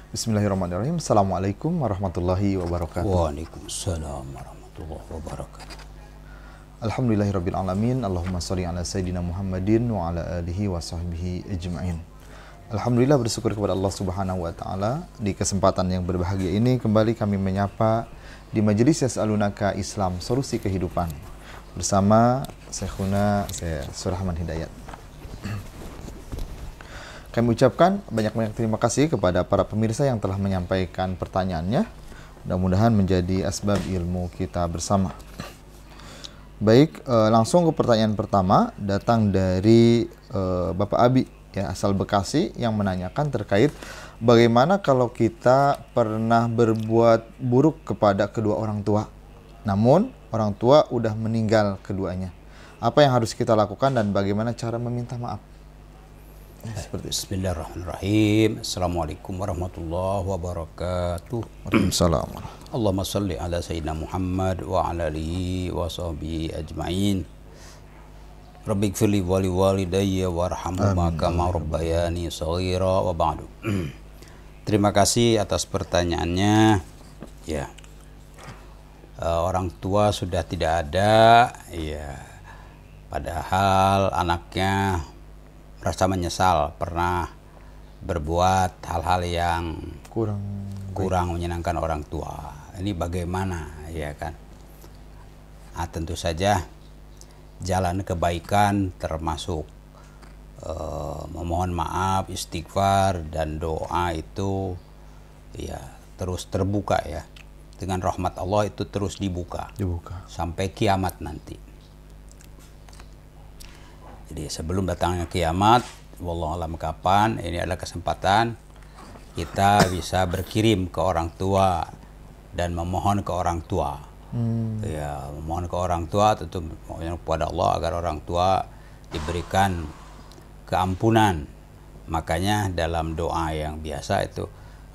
Bismillahirrahmanirrahim. Assalamualaikum warahmatullahi wabarakatuh. Waalaikumsalam warahmatullahi wabarakatuh. Alhamdulillahirabbil alamin. Allahumma shalli ala sayidina Muhammadin wa ala alihi wa sahbihi ajma'in. Alhamdulillah, bersyukur kepada Allah Subhanahu wa taala di kesempatan yang berbahagia ini kembali kami menyapa di Majelis Yas'alunaka Islam Solusi Kehidupan bersama Syekhuna Surahman Hidayat. Kami ucapkan banyak-banyak terima kasih kepada para pemirsa yang telah menyampaikan pertanyaannya. Mudah-mudahan menjadi asbab ilmu kita bersama. Baik, langsung ke pertanyaan pertama, datang dari Bapak Abi, ya, asal Bekasi, yang menanyakan terkait bagaimana kalau kita pernah berbuat buruk kepada kedua orang tua, namun orang tua udah meninggal keduanya. Apa yang harus kita lakukan dan bagaimana cara meminta maaf? Seperti itu. Bismillahirrahmanirrahim. Assalamualaikum warahmatullahi wabarakatuh. Waalaikumsalam. Allahumma salli ala sayyidina Muhammad wa ala alihi wa sahbihi ajma'in. Rabbighfirli wa li walidayya warhamhuma kama rabbayani shaghira wa ba'du. Terima kasih atas pertanyaannya. Ya. Orang tua sudah tidak ada, ya. Padahal anaknya merasa menyesal pernah berbuat hal-hal yang kurang menyenangkan orang tua. Ini bagaimana, ya kan? Tentu saja jalan kebaikan termasuk memohon maaf, istighfar dan doa itu ya terus terbuka, ya. Dengan rahmat Allah itu terus dibuka sampai kiamat nanti. Jadi sebelum datangnya kiamat, wallahu alam kapan, ini adalah kesempatan kita bisa berkirim ke orang tua dan memohon ke orang tua. Ya, memohon ke orang tua, tentu memohon kepada Allah agar orang tua diberikan keampunan. Makanya dalam doa yang biasa itu,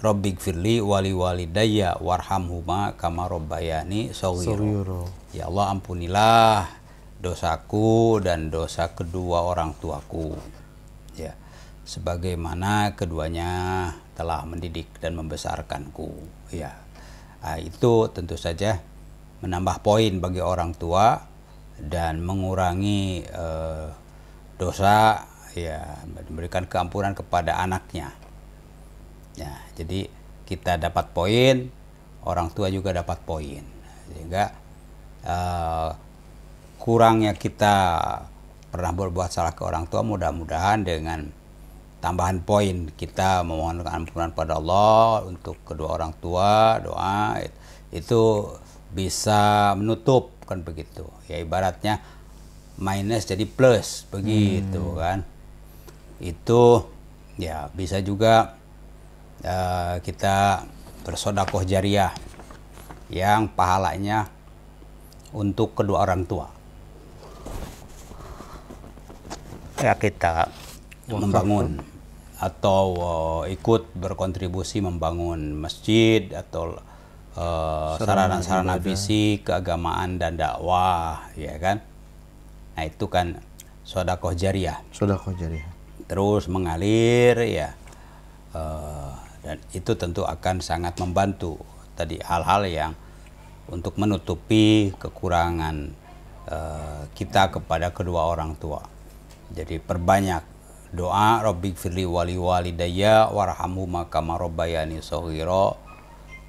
Rabbighfirli wali walidayya warhamhuma kama rabbayani shaghira. Ya Allah, ampunilah dosaku dan dosa kedua orang tuaku, ya, sebagaimana keduanya telah mendidik dan membesarkanku, ya. Itu tentu saja menambah poin bagi orang tua dan mengurangi dosa, ya, memberikan keampunan kepada anaknya, ya. Jadi kita dapat poin, orang tua juga dapat poin, sehingga kurangnya kita pernah berbuat salah ke orang tua, mudah-mudahan dengan tambahan poin kita memohon ampunan pada Allah untuk kedua orang tua, doa itu bisa menutup, kan begitu, ya, ibaratnya minus jadi plus, begitu kan. Itu ya bisa juga kita bersedekah jariah yang pahalanya untuk kedua orang tua. Ya, kita membangun atau ikut berkontribusi membangun masjid atau sarana-sarana fisik, keagamaan dan dakwah, ya kan. Nah, itu kan sedekah jariah. Terus mengalir, ya. Dan itu tentu akan sangat membantu tadi hal-hal yang untuk menutupi kekurangan kita kepada kedua orang tua. Jadi perbanyak doa, Rabbighfirli wali walidayya warhamhuma kama rabbayani shaghira.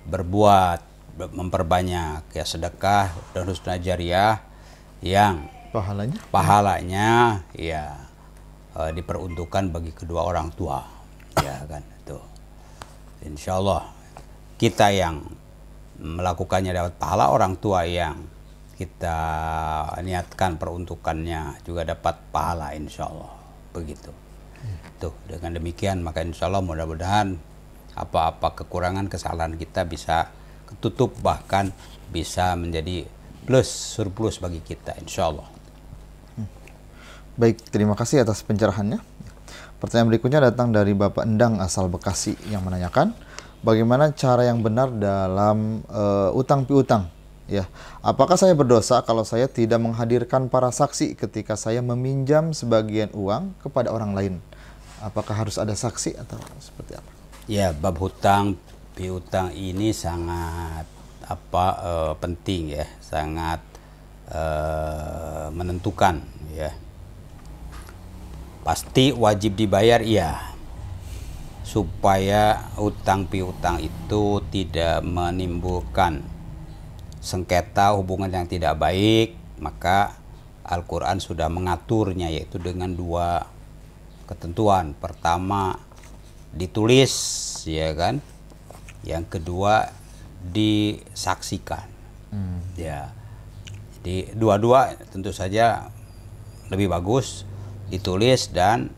Berbuat, memperbanyak, ya, sedekah dan husnul jariah yang pahalanya ya diperuntukkan bagi kedua orang tua, ya kan. Itu insyaallah kita yang melakukannya dapat pahala, orang tua yang kita niatkan peruntukannya juga dapat pahala, insyaallah, begitu. Tuh, dengan demikian maka insyaallah mudah-mudahan apa-apa kekurangan kesalahan kita bisa ketutup, bahkan bisa menjadi plus, surplus bagi kita, insyaallah. Baik, terima kasih atas pencerahannya. Pertanyaan berikutnya datang dari Bapak Endang asal Bekasi yang menanyakan bagaimana cara yang benar dalam utang piutang. Ya, apakah saya berdosa kalau saya tidak menghadirkan para saksi ketika saya meminjam sebagian uang kepada orang lain? Apakah harus ada saksi atau seperti apa? Ya, bab hutang piutang ini sangat penting ya, sangat menentukan ya. Pasti wajib dibayar iya, supaya hutang piutang itu tidak menimbulkan sengketa hubungan yang tidak baik, maka Al-Quran sudah mengaturnya, yaitu dengan dua ketentuan. Pertama, ditulis, ya kan? Yang kedua, disaksikan. Ya. Jadi dua-dua tentu saja lebih bagus, ditulis dan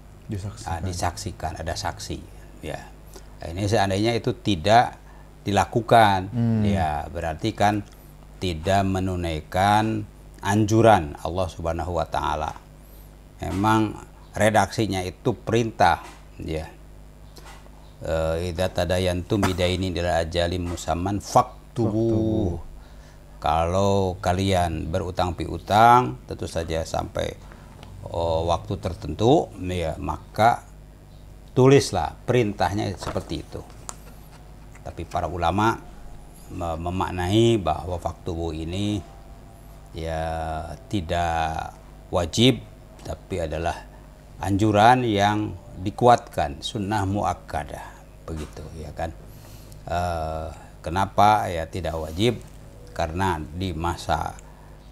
disaksikan, ada saksi. Ya. Nah, ini seandainya itu tidak dilakukan, ya berarti kan tidak menunaikan anjuran Allah Subhanahu wa taala. Memang redaksinya itu perintah, ya. Idza tadayantum bidainin ila ajalin musamman faktubu. Kalau kalian berutang piutang tentu saja sampai waktu tertentu, ya maka tulislah, perintahnya seperti itu. Tapi para ulama memaknai bahwa faktubu ini ya tidak wajib, tapi adalah anjuran yang dikuatkan, sunnah muakkadah, begitu ya kan. Kenapa ya tidak wajib? Karena di masa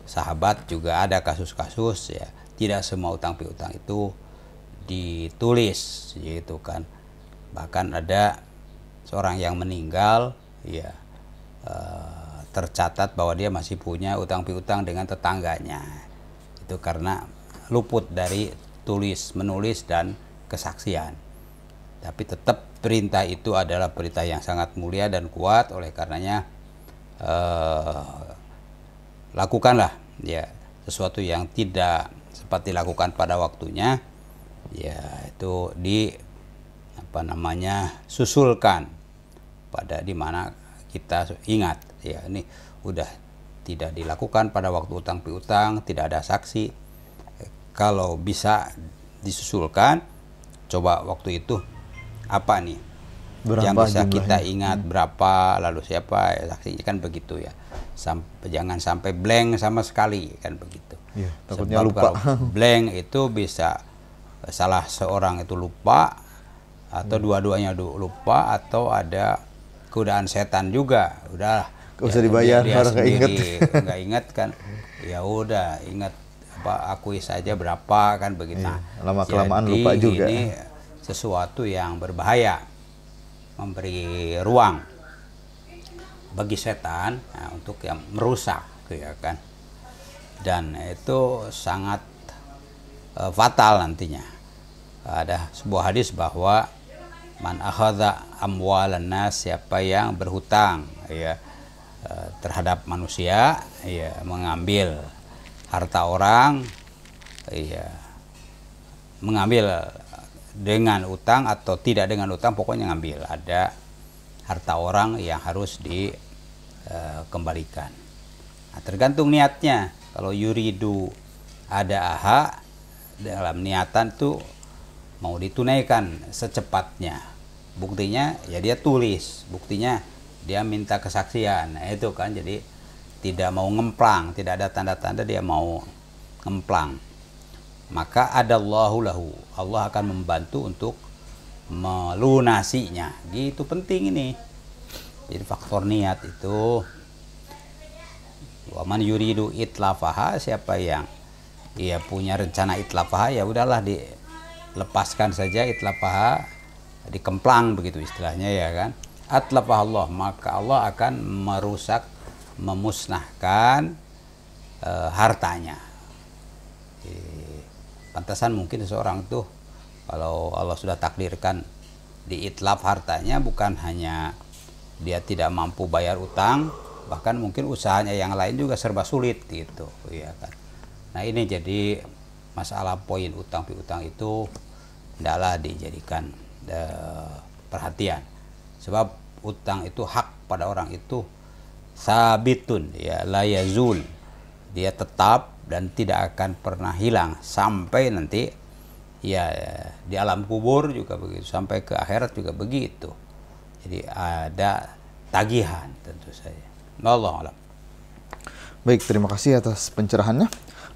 sahabat juga ada kasus-kasus ya, tidak semua utang piutang itu ditulis gitu kan. Bahkan ada seorang yang meninggal ya, tercatat bahwa dia masih punya utang piutang dengan tetangganya. Itu karena luput dari menulis dan kesaksian. Tapi tetap perintah itu adalah perintah yang sangat mulia dan kuat, oleh karenanya lakukanlah ya sesuatu yang tidak sempat dilakukan pada waktunya, ya itu susulkan pada dimana kita ingat ya, ini udah tidak dilakukan pada waktu utang piutang, tidak ada saksi. Kalau bisa disusulkan, coba waktu itu apa nih berapa yang bisa jumlahnya kita ingat, berapa, lalu siapa ya, saksinya, kan begitu ya. Jangan sampai blank sama sekali, kan begitu ya, takutnya sebab lupa. Kalau blank itu bisa salah seorang itu lupa, atau dua-duanya lupa, atau ada godaan setan juga, udah gak usah dibayar, orang nggak ingat kan, ya udah ingat akui saja berapa, kan begitu. Lama kelamaan lupa juga. Ini sesuatu yang berbahaya, memberi ruang bagi setan untuk yang merusak, ya kan. Dan itu sangat fatal nantinya. Ada sebuah hadis bahwa man akhadha amwalan nas, siapa yang berhutang ya terhadap manusia, ya mengambil harta orang, ya mengambil dengan utang atau tidak dengan utang, pokoknya ngambil, ada harta orang yang harus dikembalikan. Nah, tergantung niatnya. Kalau yuridu ada aha, dalam niatan tuh mau ditunaikan secepatnya. Buktinya ya dia tulis, buktinya dia minta kesaksian. Nah, itu kan jadi tidak mau ngemplang, tidak ada tanda-tanda dia mau ngemplang. Maka adallahu lahu, Allah akan membantu untuk melunasinya. Gitu penting ini. Jadi faktor niat itu. Wa man yuridu itlafaha, siapa yang ia punya rencana itlafaha, ya udahlah dilepaskan saja itlafaha, dikemplang begitu istilahnya, ya kan. Atlafah Allah, maka Allah akan merusak, memusnahkan hartanya. Pantasan mungkin seseorang tuh kalau Allah sudah takdirkan diitlaf hartanya, bukan hanya dia tidak mampu bayar utang, bahkan mungkin usahanya yang lain juga serba sulit gitu, ya kan. Nah, ini jadi masalah poin utang piutang itu hendaklah dijadikan perhatian, sebab utang itu hak pada orang itu sabitun, ya la yazul, dia tetap dan tidak akan pernah hilang sampai nanti ya di alam kubur juga begitu, sampai ke akhirat juga begitu. Jadi ada tagihan tentu saja. Wallahu a'lam. Baik, terima kasih atas pencerahannya.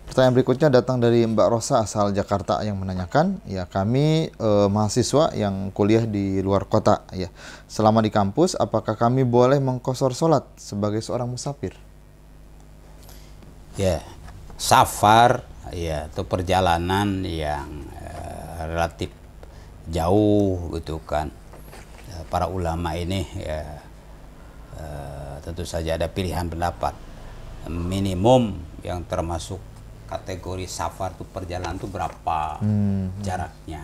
Pertanyaan berikutnya datang dari Mbak Rosa asal Jakarta yang menanyakan, ya kami mahasiswa yang kuliah di luar kota, ya. Selama di kampus, apakah kami boleh mengqashar sholat sebagai seorang musafir? Ya, safar ya itu perjalanan yang relatif jauh gitu kan. Para ulama ini ya tentu saja ada pilihan pendapat. Minimum yang termasuk kategori safar itu perjalanan itu berapa jaraknya.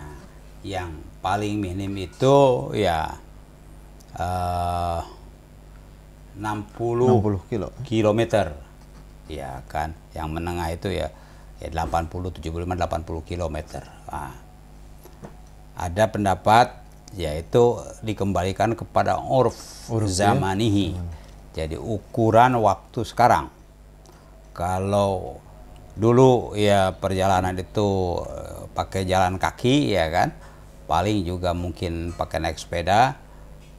Yang paling minim itu ya 60 kilometer. Ya kan, yang menengah itu ya 80, 75, 80 kilometer. Nah, ada pendapat yaitu dikembalikan kepada urf zamanihi. Jadi ukuran waktu sekarang. Kalau dulu ya perjalanan itu pakai jalan kaki ya kan, paling juga mungkin pakai naik sepeda,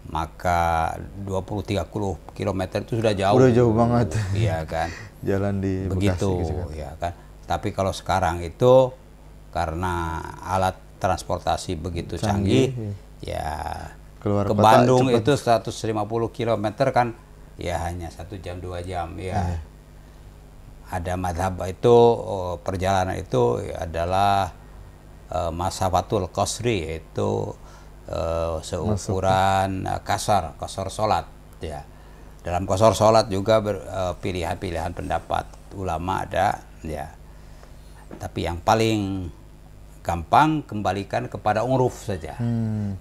maka 20-30 km itu sudah jauh. Udah jauh banget. Iya kan. Jalan di begitu Bekasi, gitu kan. ya kan. Tapi kalau sekarang itu karena alat transportasi begitu canggih ya keluar ke kota Bandung cepet. itu 150 km kan ya hanya 1 jam 2 jam ya. Ada madhab itu perjalanan itu adalah masafatul qasri, yaitu seukuran kasar sholat ya. Dalam qasar sholat juga pilihan-pilihan pendapat ulama ada ya. Tapi yang paling gampang kembalikan kepada uruf saja.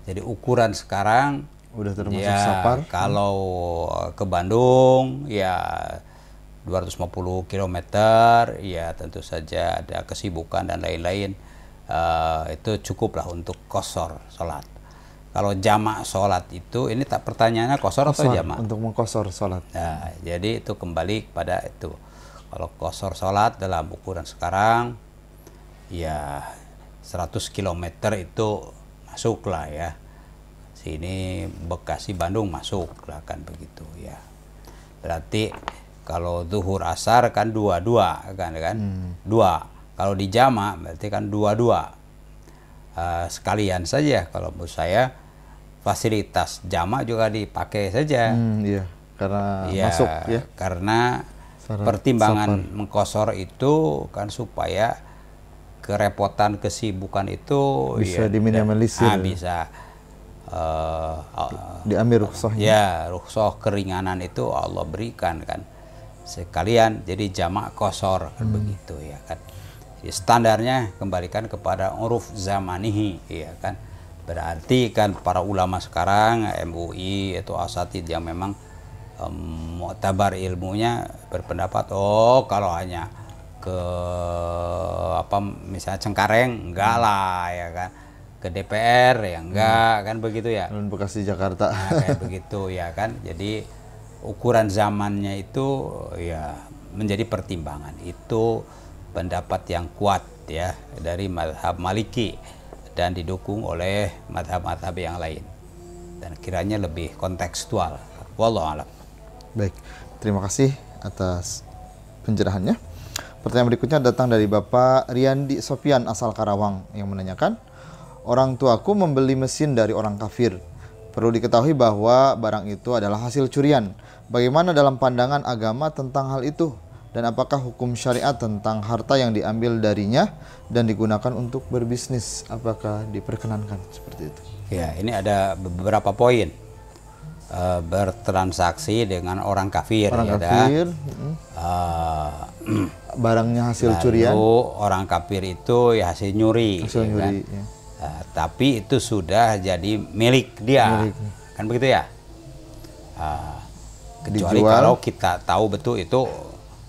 Jadi ukuran sekarang udah termasuk ya, safar. kalau ke Bandung ya 250 km ya tentu saja ada kesibukan dan lain-lain, itu cukuplah untuk qashar sholat. Kalau jamak sholat itu, ini tak pertanyaannya qashar atau jamak? Untuk mengqashar sholat. Nah, jadi itu kembali kepada itu. Kalau qashar sholat dalam ukuran sekarang ya 100 km itu masuklah ya. Sini Bekasi Bandung masuk lah kan begitu ya. Berarti kalau zuhur asar kan dua kan dua. Kalau di jamak berarti kan dua. Sekalian saja kalau menurut saya fasilitas jamak juga dipakai saja. Iya, karena ya, masuk ya. Karena Syarat pertimbangan safar. mengqashar itu kan supaya kerepotan kesibukan itu Bisa ya, diminimalisir. bisa diambil rukhsahnya. Ya, rukhsah keringanan itu Allah berikan kan. Sekalian jadi jamak qashar kan begitu ya kan. Jadi standarnya kembalikan kepada uruf zamanihi ya kan. Berarti kan para ulama sekarang MUI itu asatid yang memang mu'tabar ilmunya berpendapat kalau hanya ke misalnya Cengkareng enggak lah ya kan, ke DPR ya enggak kan begitu ya. Dan Bekasi Jakarta. Nah, kayak begitu ya kan. Jadi ukuran zamannya itu ya menjadi pertimbangan. Itu pendapat yang kuat ya dari mazhab Maliki dan didukung oleh mazhab-mazhab yang lain. Dan kiranya lebih kontekstual. Wallahu a'lam. Baik, terima kasih atas pencerahannya. Pertanyaan berikutnya datang dari Bapak Riyandi Sofian asal Karawang yang menanyakan, orang tuaku membeli mesin dari orang kafir. Perlu diketahui bahwa barang itu adalah hasil curian. Bagaimana dalam pandangan agama tentang hal itu? Dan apakah hukum syariat tentang harta yang diambil darinya dan digunakan untuk berbisnis? Apakah diperkenankan seperti itu? Ya, ini ada beberapa poin. Bertransaksi dengan orang kafir. Orang ya kafir, barangnya hasil curian. Orang kafir itu ya hasil nyuri. Hasil nyuri, kan? ya. Tapi itu sudah jadi milik dia. Kan begitu ya? Kecuali Dijual. kalau kita tahu betul itu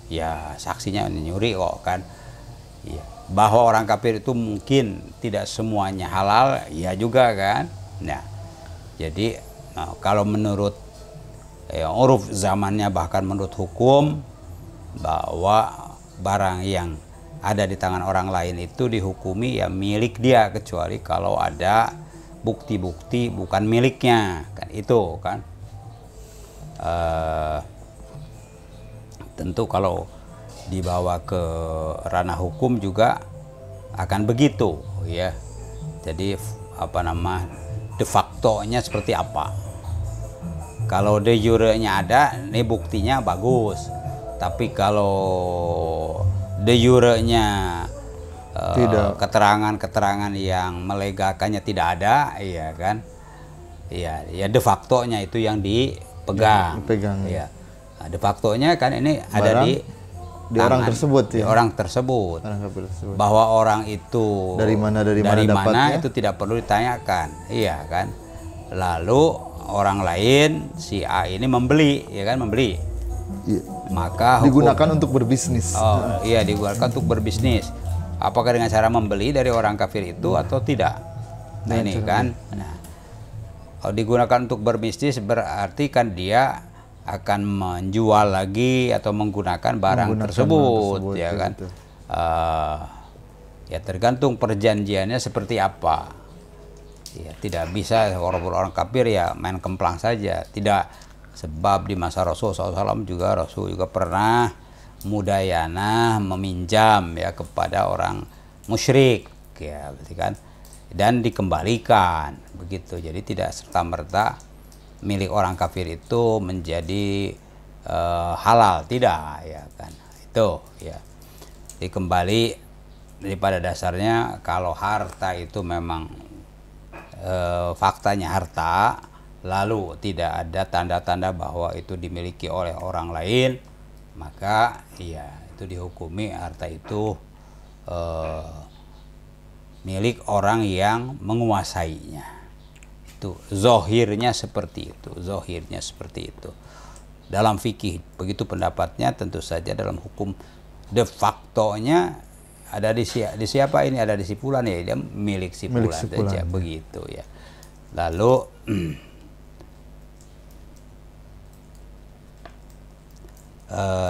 ya saksinya nyuri kok kan. Ya. Bahwa orang kafir itu mungkin tidak semuanya halal, ya juga kan. Nah, jadi kalau menurut uruf zamannya, bahkan menurut hukum, bahwa barang yang ada di tangan orang lain itu dihukumi ya milik dia, kecuali kalau ada bukti-bukti bukan miliknya, kan itu kan. Tentu kalau dibawa ke ranah hukum juga akan begitu ya. Jadi de facto-nya seperti apa. Kalau de jure-nya ada, ini buktinya bagus. Tapi kalau de jure-nya keterangan-keterangan yang melegakannya tidak ada, iya kan? Iya, ya de facto-nya itu yang dipegang. Ya. Nah, de facto-nya kan ini ada di orang tersebut ya. Orang tersebut. Bahwa orang itu dari mana itu tidak perlu ditanyakan. Iya kan? Lalu orang lain si A ini membeli, ya kan, membeli. Iya. Maka digunakan untuk berbisnis. Oh, iya, digunakan untuk berbisnis. Apakah dengan cara membeli dari orang kafir itu atau tidak? Nah, ini kan. Nah, kalau digunakan untuk berbisnis berarti kan dia akan menjual lagi atau menggunakan barang tersebut, ya kan? Ya tergantung perjanjiannya seperti apa. Ya tidak bisa orang kafir ya main kemplang saja. Tidak, sebab di masa Rasul SAW juga Rasul juga pernah mudayana meminjam ya kepada orang musyrik, ya berarti kan, dan dikembalikan begitu. Jadi tidak serta merta milik orang kafir itu menjadi halal, tidak, ya kan, itu ya. Dikembali daripada dasarnya kalau harta itu memang faktanya harta, lalu tidak ada tanda-tanda bahwa itu dimiliki oleh orang lain, maka ya itu dihukumi harta itu milik orang yang menguasainya. Itu zohirnya seperti itu, zohirnya seperti itu. Dalam fikih begitu pendapatnya, tentu saja dalam hukum de facto-nya ada di siapa ini, ada di si fulan, ya dia milik si fulan saja, begitu ya. Lalu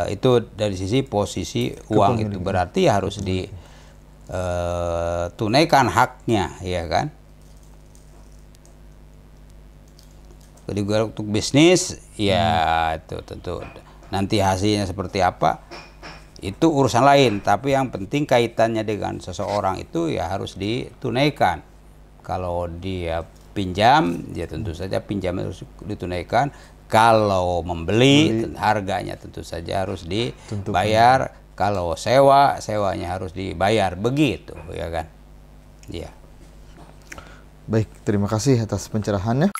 itu dari sisi posisi uang itu berarti harus ditunaikan haknya, ya kan. Jadi untuk bisnis ya itu tentu nanti hasilnya seperti apa itu urusan lain, tapi yang penting kaitannya dengan seseorang itu ya harus ditunaikan. Kalau dia pinjam ya tentu saja pinjam harus ditunaikan. Kalau membeli harganya tentu saja harus dibayar. Kalau sewanya harus dibayar, begitu ya kan. Iya. Baik, terima kasih atas pencerahannya.